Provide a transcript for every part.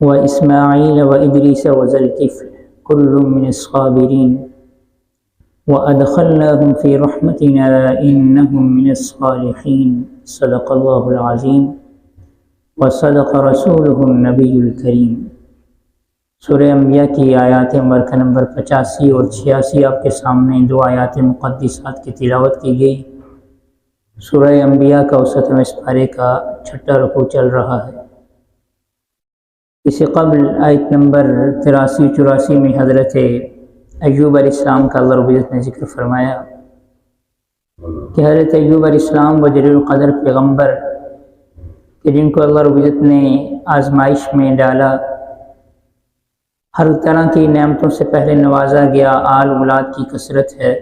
وإسماعيل وإدريس وذا الكفل كل من الصابرين وأدخلناهم في رحمتنا إنهم من الصالحين صدق الله العظيم وصدق رسوله النبي الكريم۔ سورہ انبیاء کی آیات مبارکہ نمبر 85 اور 86 آپ کے سامنے دو آیات مقدسات کی تلاوت کی گئی۔ سورہ انبیاء کا 69 پارے کا 6واں رکوع چل رہا ہے۔ اس سے قبل آیت نمبر 83-84 میں حضرت ایوب علیہ السلام کا اللہ رب العزت نے ذکر فرمایا کہ حضرت ایوب علیہ السلام وہ جلیل القدر پیغمبر کہ جن کو اللہ رب العزت نے آزمائش میں ڈالا، ہر طرح کی نعمتوں سے پہلے نوازا گیا، آل اولاد کی کثرت ہے،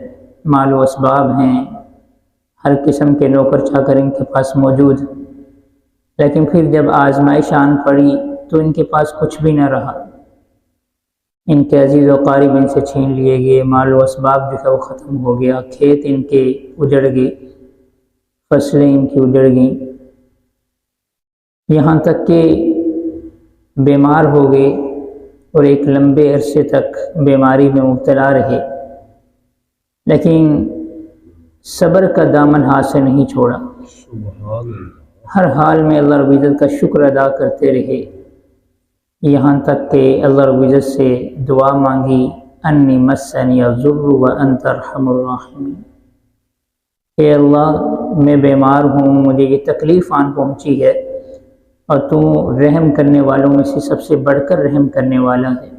مال و اسباب ہیں، ہر قسم کے نوکر چاکر ان کے پاس موجود، لیکن پھر جب آزمائش آن پڑی تو ان کے پاس کچھ بھی نہ رہا۔ ان کے عزیز و قارب ان سے چھین لیے گئے، مال و اسباب جو ہے وہ ختم ہو گیا، کھیت ان کے اجڑ گئے، فصلیں ان کی اجڑ گئیں، یہاں تک کہ بیمار ہو گئے اور ایک لمبے عرصے تک بیماری میں مبتلا رہے، لیکن صبر کا دامن ہاتھ سے نہیں چھوڑا، ہر حال میں اللہ رب العزت کا شکر ادا کرتے رہے، یہاں تک کہ اللہ رب العزت سے دعا مانگی، انی مسنی الضر وانت ارحم الراحمین، اے اللہ میں بیمار ہوں، مجھے یہ تکلیف آن پہنچی ہے اور تو رحم کرنے والوں میں سے سب سے بڑھ کر رحم کرنے والا ہے۔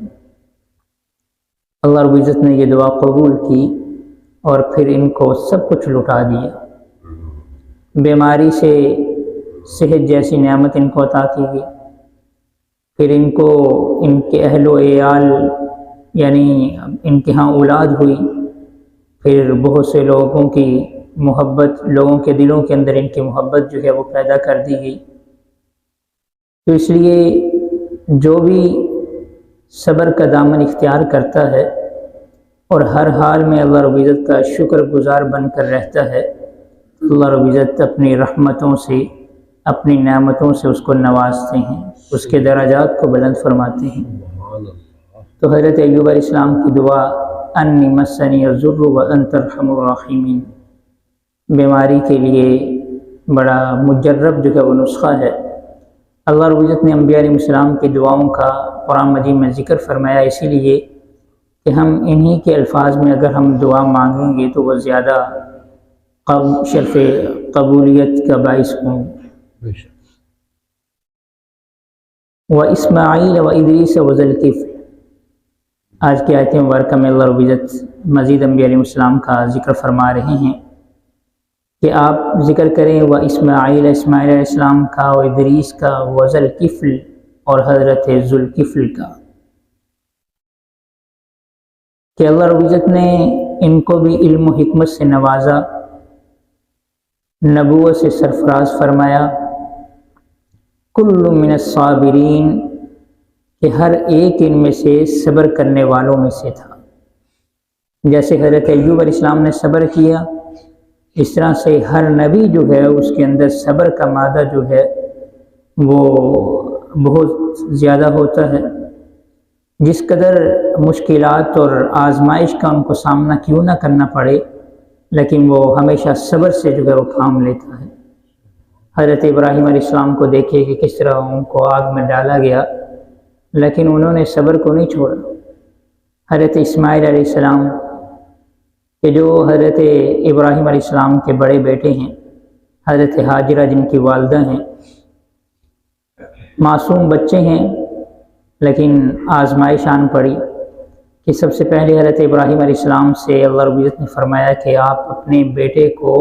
اللہ رب العزت نے یہ دعا قبول کی اور پھر ان کو سب کچھ لٹا دیا، بیماری سے صحت جیسی نعمت ان کو عطا کی گئی، پھر ان کو ان کے اہل و عیال یعنی ان کے ہاں اولاد ہوئی، پھر بہت سے لوگوں کی محبت، لوگوں کے دلوں کے اندر ان کی محبت جو ہے وہ پیدا کر دی گئی۔ تو اس لیے جو بھی صبر کا دامن اختیار کرتا ہے اور ہر حال میں اللہ رب العزت کا شکر گزار بن کر رہتا ہے، اللہ رب العزت اپنی رحمتوں سے، اپنی نعمتوں سے اس کو نوازتے ہیں، اس کے درجات کو بلند فرماتے ہیں۔ تو حضرت ایوب علیہ السلام کی دعا انی مسنی الضر وانت ارحم الراحمین بیماری کے لیے بڑا مجرب جو ہے وہ نسخہ ہے۔ اللہ رب العزت نے انبیاء علیہ السلام کی دعاؤں کا قرآن مجید میں ذکر فرمایا، اسی لیے کہ ہم انہی کے الفاظ میں اگر ہم دعا مانگیں گے تو وہ زیادہ شرف قبولیت کا باعث ہوں۔ وَإِسْمَاعِيلَ وَإِدْرِيسَ وَذَا الْكِفْلِ، آج کی آیت مبارکہ میں اللہ رب العزت مزید انبیاء علیہ السلام کا ذکر فرما رہے ہیں کہ آپ ذکر کریں وَإِسْمَاعِيلَ، اسماعیل علیہ السلام کا، وَإِدْرِيسَ کا، وَذَا الْكِفْلِ اور حضرت ذو الکفل کا، کہ اللہ رب العزت نے ان کو بھی علم و حکمت سے نوازا، نبوت سے سرفراز فرمایا، کل من الصابرین کہ ہر ایک ان میں سے صبر کرنے والوں میں سے تھا۔ جیسے حضرت ایوب علیہ السلام نے صبر کیا، اس طرح سے ہر نبی جو ہے اس کے اندر صبر کا مادہ جو ہے وہ بہت زیادہ ہوتا ہے، جس قدر مشکلات اور آزمائش کا ان کو سامنا کیوں نہ کرنا پڑے، لیکن وہ ہمیشہ صبر سے جو ہے وہ کام لیتا ہے۔ حضرت ابراہیم علیہ السلام کو دیکھیے کہ کس طرح ان کو آگ میں ڈالا گیا، لیکن انہوں نے صبر کو نہیں چھوڑا۔ حضرت اسماعیل علیہ السلام کہ جو حضرت ابراہیم علیہ السلام کے بڑے بیٹے ہیں، حضرت ہاجرہ جن کی والدہ ہیں، معصوم بچے ہیں، لیکن آزمائش آن پڑی کہ سب سے پہلے حضرت ابراہیم علیہ السلام سے اللہ رب العزت نے فرمایا کہ آپ اپنے بیٹے کو،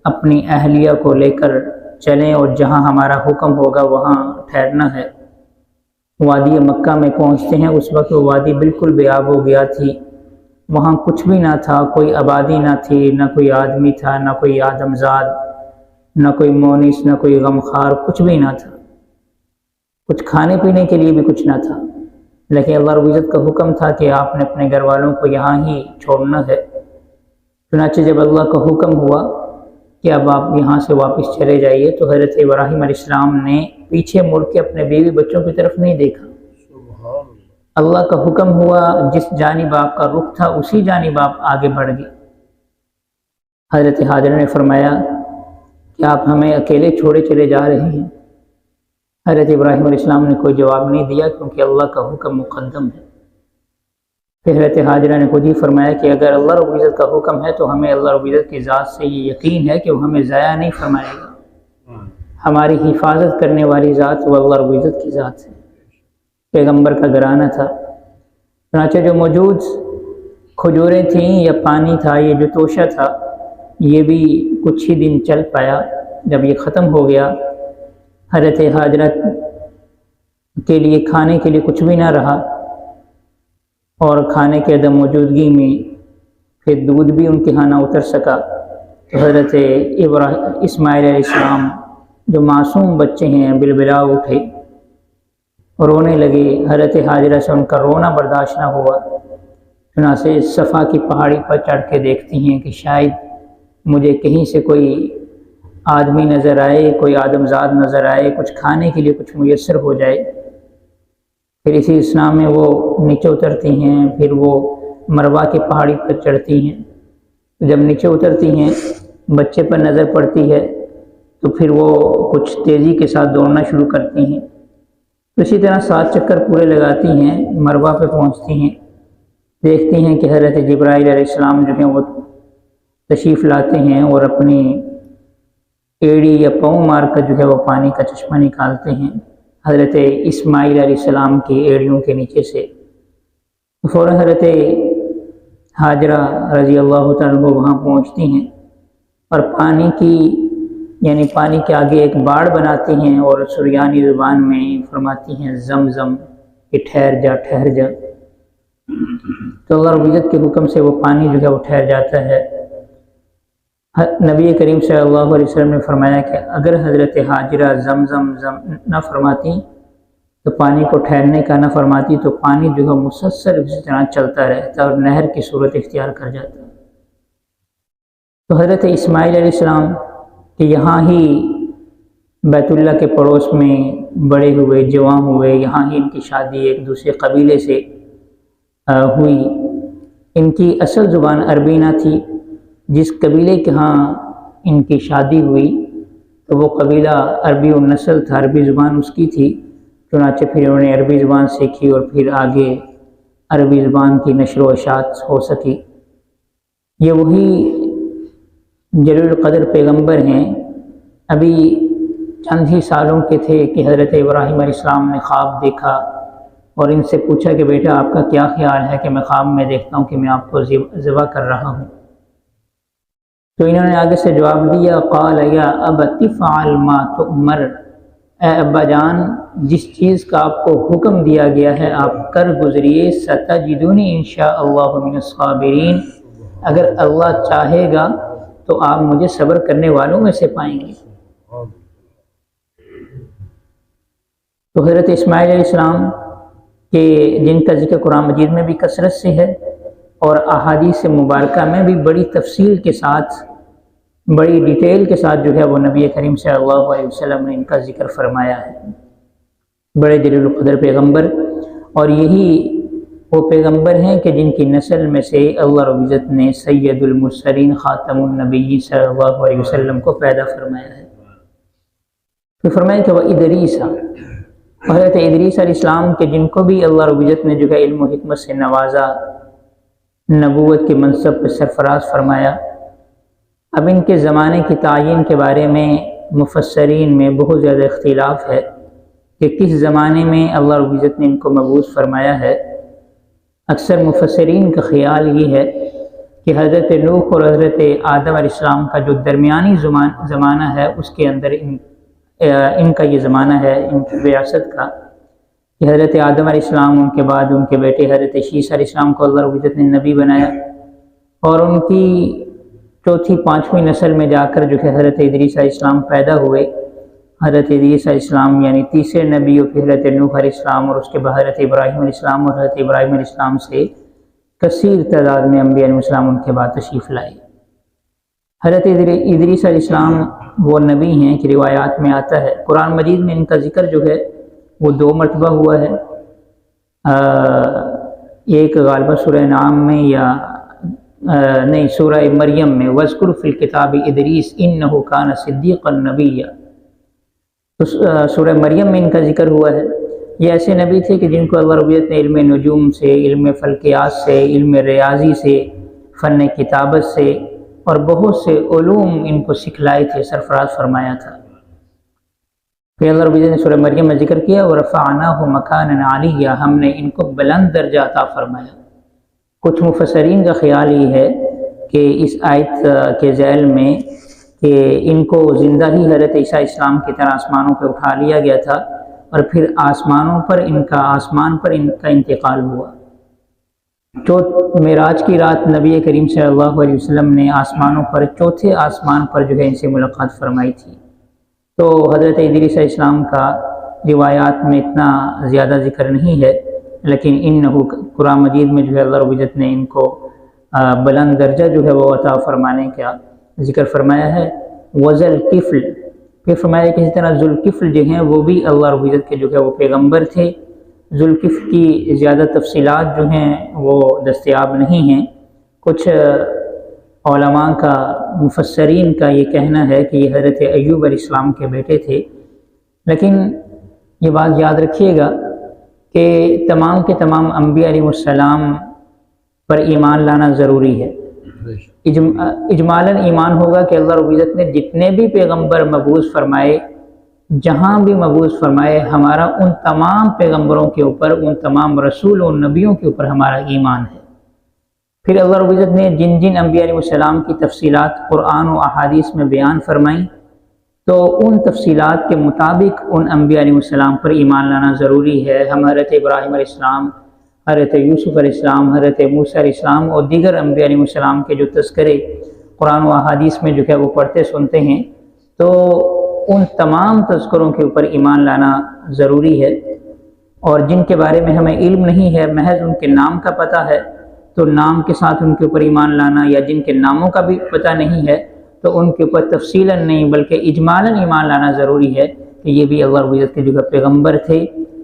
اپنی اہلیہ کو لے کر چلیں اور جہاں ہمارا حکم ہوگا وہاں ٹھہرنا ہے۔ وادی مکہ میں پہنچتے ہیں، اس وقت وہ وادی بالکل بے آب ہو گیا تھی، وہاں کچھ بھی نہ تھا، کوئی آبادی نہ تھی، نہ کوئی آدمی تھا، نہ کوئی آدمزاد، نہ کوئی مونس، نہ کوئی غمخوار، کچھ بھی نہ تھا، کچھ کھانے پینے کے لیے بھی کچھ نہ تھا، لیکن اللہ رب العزت کا حکم تھا کہ آپ نے اپنے گھر والوں کو یہاں ہی چھوڑنا ہے۔ چنانچہ جب اللہ کا حکم ہوا کہ اب آپ یہاں سے واپس چلے جائیے، تو حضرت ابراہیم علیہ السلام نے پیچھے مڑ کے اپنے بیوی بچوں کی طرف نہیں دیکھا، اللہ کا حکم ہوا، جس جانب آپ کا رخ تھا اسی جانب آپ آگے بڑھ گئے۔ حضرت حاجرہ نے فرمایا کہ آپ ہمیں اکیلے چھوڑے چلے جا رہے ہیں؟ حضرت ابراہیم علیہ السلام نے کوئی جواب نہیں دیا، کیونکہ اللہ کا حکم مقدم ہے۔ پھر حضرت حاجرہ نے خود ہی فرمایا کہ اگر اللہ رب العزت کا حکم ہے تو ہمیں اللہ رب العزت کی ذات سے یہ یقین ہے کہ وہ ہمیں ضائع نہیں فرمائے گا، ہماری حفاظت کرنے والی ذات وہ اللہ رب العزت کی ذات ہے۔ پیغمبر کا گھرانہ تھا، چنانچہ جو موجود کھجوریں تھیں یا پانی تھا، یہ جو توشہ تھا، یہ بھی کچھ ہی دن چل پایا۔ جب یہ ختم ہو گیا، حضرت حاجرہ کے لیے کھانے کے لیے کچھ بھی نہ رہا، اور کھانے کے عدم موجودگی میں پھر دودھ بھی ان کے ہاں نہ اتر سکا، تو حضرت اسماعیل علیہ السلام جو معصوم بچے ہیں بلبلا اٹھے، رونے لگے۔ حضرت حاجرہ سے ان کا رونا برداشت نہ ہوا، چنانچہ صفا کی پہاڑی پر چڑھ کے دیکھتی ہیں کہ شاید مجھے کہیں سے کوئی آدمی نظر آئے، کوئی آدمزاد نظر آئے، کچھ کھانے کے لیے کچھ میسر ہو جائے۔ پھر اسی اسلام میں وہ نیچے اترتی ہیں، پھر وہ مروا کی پہاڑی پر چڑھتی ہیں۔ جب نیچے اترتی ہیں، بچے پر نظر پڑتی ہے تو پھر وہ کچھ تیزی کے ساتھ دوڑنا شروع کرتی ہیں۔ اسی طرح 7 چکر پورے لگاتی ہیں، مروا پہ پہنچتی ہیں، دیکھتی ہیں کہ حضرت جبرائیل علیہ السلام جو ہیں وہ تشریف لاتے ہیں اور اپنی ایڑی یا پاؤں مار کر جو ہے وہ پانی کا چشمہ نکالتے ہیں حضرت اسماعیل علیہ السلام کی ایڑیوں کے نیچے سے۔ فوراً حضرت حاجرہ رضی اللہ تعالیٰ عنہ وہاں پہنچتی ہیں اور پانی کے آگے ایک باڑ بناتی ہیں اور سریانی زبان میں فرماتی ہیں زمزم کہ ٹھہر جا ٹھہر جا۔ تو اللہ رب العزت کے حکم سے وہ پانی جو ہے وہ ٹھہر جاتا ہے۔ نبی کریم صلی اللہ علیہ وسلم نے فرمایا کہ اگر حضرت حاجرہ زمزم نہ فرماتی تو پانی کو ٹھہرنے کا نہ فرماتی تو پانی جو ہے مسلسل اسی طرح چلتا رہتا اور نہر کی صورت اختیار کر جاتا۔ تو حضرت اسماعیل علیہ السلام کہ یہاں ہی بیت اللہ کے پڑوس میں بڑے ہوئے، جواں ہوئے، یہاں ہی ان کی شادی ایک دوسرے قبیلے سے ہوئی۔ ان کی اصل زبان عربی نہ تھی، جس قبیلے کے ہاں ان کی شادی ہوئی تو وہ قبیلہ عربی النسل تھا، عربی زبان اس کی تھی، چنانچہ پھر انہوں نے عربی زبان سیکھی اور پھر آگے عربی زبان کی نشر و اشاعت ہو سکی۔ یہ وہی جلیل القدر پیغمبر ہیں۔ ابھی چند ہی سالوں کے تھے کہ حضرت ابراہیم علیہ السلام نے خواب دیکھا اور ان سے پوچھا کہ بیٹا آپ کا کیا خیال ہے کہ میں خواب میں دیکھتا ہوں کہ میں آپ کو ذبح کر رہا ہوں۔ تو انہوں نے آگے سے جواب دیا قال یا ابت افعل ما تؤمر، اے ابا جان جس چیز کا آپ کو حکم دیا گیا ہے آپ کر گزریے، ستجدونی انشاء اللہ من الصابرین، اگر اللہ چاہے گا تو آپ مجھے صبر کرنے والوں میں سے پائیں گے۔ تو حضرت اسماعیل علیہ السلام کے جن کا ذکر قرآن مجید میں بھی کثرت سے ہے اور احادیث مبارکہ میں بھی بڑی تفصیل کے ساتھ، بڑی ڈیٹیل کے ساتھ جو ہے وہ نبی کریم صلی اللہ علیہ وسلم نے ان کا ذکر فرمایا ہے۔ بڑے جلیل القدر پیغمبر، اور یہی وہ پیغمبر ہیں کہ جن کی نسل میں سے اللہ رب العزت نے سید المرسلین خاتم النبیین صلی اللہ علیہ وسلم کو پیدا فرمایا ہے۔ تو فرمایا کہ وہ ادریس، حضرت ادریس علیہ السلام کے جن کو بھی اللہ رب العزت نے جو ہے علم و حکمت سے نوازا، نبوت کے منصب پر سرفراز فرمایا۔ اب ان کے زمانے کی تعین کے بارے میں مفسرین میں بہت زیادہ اختلاف ہے کہ کس زمانے میں اللہ رب العزت نے ان کو مبعوث فرمایا ہے۔ اکثر مفسرین کا خیال یہ ہے کہ حضرت نوح اور حضرت آدم علیہ السلام کا جو درمیانی زمانہ ہے اس کے اندر ان کا یہ زمانہ ہے، ان کی ریاست کا، کہ حضرت آدم علیہ السلام ان کے بعد ان کے بیٹے حضرت شیس علیہ السلام کو اللہ رب العزت نے نبی بنایا، اور ان کی چوتھی پانچویں نسل میں جا کر جو ہے حضرت ادریس علیہ السلام پیدا ہوئے۔ حضرت ادریس علیہ السلام یعنی تیسرے نبی، اور پھر حضرت نوح علیہ السلام، اور اس کے بعد حضرت ابراہیم علیہ السلام، اور حضرت ابراہیم علیہ السلام سے کثیر تعداد میں انبیاء علیہ السلام ان کے بعد تشریف لائے۔ حضرت ادریس علیہ السلام وہ نبی ہیں کہ روایات میں آتا ہے، قرآن مجید میں ان کا ذکر جو ہے وہ 2 مرتبہ ہوا ہے۔ ایک غالبہ سورہ نعم میں یا نہیں سورہ مریم میں وذکر فی الکتاب ادریس انہ کان صدیقا نبیا، تو سورہ مریم میں ان کا ذکر ہوا ہے۔ یہ ایسے نبی تھے کہ جن کو اللہ رب العزت نے علم نجوم سے، علم فلکیات سے، علم ریاضی سے، فن کتابت سے اور بہت سے علوم ان کو سکھلائے تھے، سرفراز فرمایا تھا۔ پھر اللہ رب العزت نے سورہ مریم میں ذکر کیا وَرَفَعْنَاهُ مَكَانًا عَلِيًّا، ہم نے ان کو بلند درجہ عطا فرمایا۔ کچھ مفسرین کا خیال یہ ہے کہ اس آیت کے ذیل میں کہ ان کو زندہ ہی حضرت عیسیٰ اسلام کی طرح آسمانوں پہ اٹھا لیا گیا تھا اور پھر آسمان پر ان کا انتقال ہوا۔ معراج کی رات نبی کریم صلی اللہ علیہ وسلم نے آسمانوں پر چوتھے آسمان پر جو ہے ان سے ملاقات فرمائی تھی۔ تو حضرت ادریس علیہ السلام کا روایات میں اتنا زیادہ ذکر نہیں ہے، لیکن قرآن مجید میں جو ہے اللہ رب العزت نے ان کو بلند درجہ جو ہے وہ عطا فرمانے کا ذکر فرمایا ہے۔ وذوالکفل، پھر فرمایا کہ اسی طرح ذوالکفل جو ہیں وہ بھی اللہ رب العزت کے جو ہے وہ پیغمبر تھے۔ ذوالکفل کی زیادہ تفصیلات جو ہیں وہ دستیاب نہیں ہیں۔ کچھ علماء کا، مفسرین کا یہ کہنا ہے کہ یہ حضرت ایوب علیہ السلام کے بیٹے تھے، لیکن یہ بات یاد رکھیے گا کہ تمام کے تمام انبیاء علیہ السلام پر ایمان لانا ضروری ہے۔ اجمالاً ایمان ہوگا کہ اللہ رب العزت نے جتنے بھی پیغمبر مبعوث فرمائے، جہاں بھی مبعوث فرمائے، ہمارا ان تمام پیغمبروں کے اوپر، ان تمام رسول اور نبیوں کے اوپر ہمارا ایمان ہے۔ پھر اللہ رب العزت نے جن جن انبیاء علیہ السلام کی تفصیلات قرآن و احادیث میں بیان فرمائیں، تو ان تفصیلات کے مطابق ان انبیاء علیہ السلام پر ایمان لانا ضروری ہے۔ ہم حضرت ابراہیم علیہ السلام، حضرت یوسف علیہ السلام، حضرت موسیٰ علیہ السلام اور دیگر انبیاء علیہ السلام کے جو تذکرے قرآن و احادیث میں جو ہے وہ پڑھتے سنتے ہیں، تو ان تمام تذکروں کے اوپر ایمان لانا ضروری ہے۔ اور جن کے بارے میں ہمیں علم نہیں ہے، محض ان کے نام کا پتہ ہے، تو نام کے ساتھ ان کے اوپر ایمان لانا، یا جن کے ناموں کا بھی پتہ نہیں ہے تو ان کے اوپر تفصیلاً نہیں بلکہ اجمالاً ایمان لانا ضروری ہے کہ یہ بھی اللہ رب العزت کے جو پیغمبر تھے۔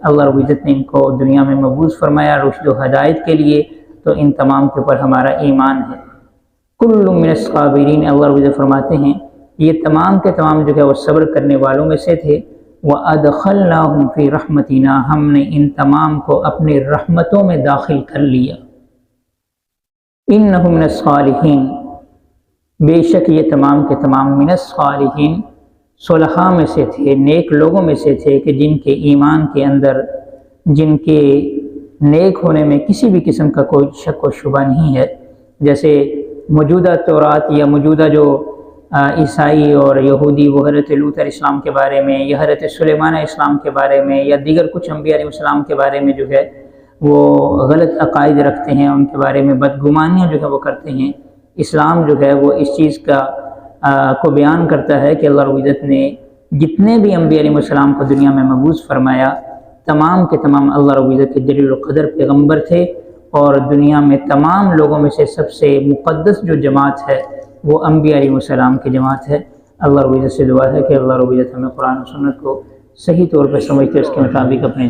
اللہ رب العزت نے ان کو دنیا میں مبعوث فرمایا رشد و ہدایت کے لیے، تو ان تمام کے اوپر ہمارا ایمان ہے۔ کل من الصابرین، اللہ رب العزت فرماتے ہیں یہ تمام کے تمام جو ہے وہ صبر کرنے والوں میں سے تھے۔ وَأَدْخَلْنَاهُمْ فِي رَحْمَتِنَا، ہم نے ان تمام کو اپنی رحمتوں میں داخل کر لیا۔ اِنَّهُمْ مِنَ الصَّالِحِينَ، بے شک یہ تمام کے تمام من الصالحین، صلحاء میں سے تھے، نیک لوگوں میں سے تھے کہ جن کے ایمان کے اندر، جن کے نیک ہونے میں کسی بھی قسم کا کوئی شک و شبہ نہیں ہے۔ جیسے موجودہ تورات یا موجودہ جو عیسائی اور یہودی وہ حضرت لوط علیہ السلام کے بارے میں، یا حضرت سلیمان علیہ السلام کے بارے میں، یا دیگر کچھ انبیاء علیہ السلام کے بارے میں جو ہے وہ غلط عقائد رکھتے ہیں، ان کے بارے میں بدگمانیاں جو ہے وہ کرتے ہیں۔ اسلام جو ہے وہ اس چیز کو بیان کرتا ہے کہ اللہ رب العزت نے جتنے بھی انبیاء علیہ السلام کو دنیا میں مبعوث فرمایا، تمام کے تمام اللہ رب العزت کے جلیل القدر پیغمبر تھے، اور دنیا میں تمام لوگوں میں سے سب سے مقدس جو جماعت ہے وہ انبیاء علیہ السلام کی جماعت ہے۔ اللہ رب العزت سے دعا ہے کہ اللہ رب العزت ہمیں قرآن و سنت کو صحیح طور پر سمجھتے اس کے مطابق اپنے